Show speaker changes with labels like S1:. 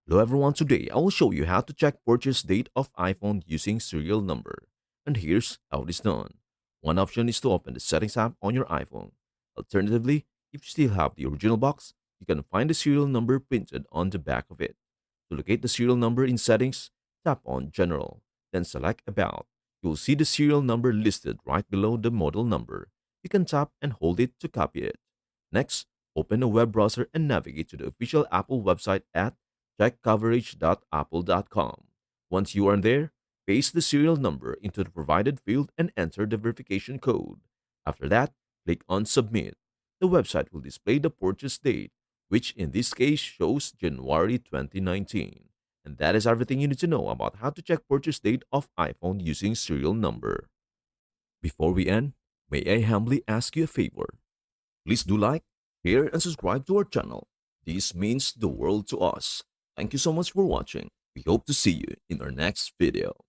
S1: Hello everyone, today I will show you how to check purchase date of iPhone using serial number. And here's how it is done. One option is to open the settings app on your iPhone. Alternatively, if you still have the original box, you can find the serial number printed on the back of it. To locate the serial number in settings, tap on General, then select About. You'll see the serial number listed right below the model number. You can tap and hold it to copy it. Next, open a web browser and navigate to the official Apple website at checkcoverage.apple.com. Once you are there, paste the serial number into the provided field and enter the verification code. After that, click on Submit. The website will display the purchase date, which in this case shows January 2019. And that is everything you need to know about how to check purchase date of iPhone using serial number. Before we end, may I humbly ask you a favor? Please do like, share, and subscribe to our channel. This means the world to us. Thank you so much for watching. We hope to see you in our next video.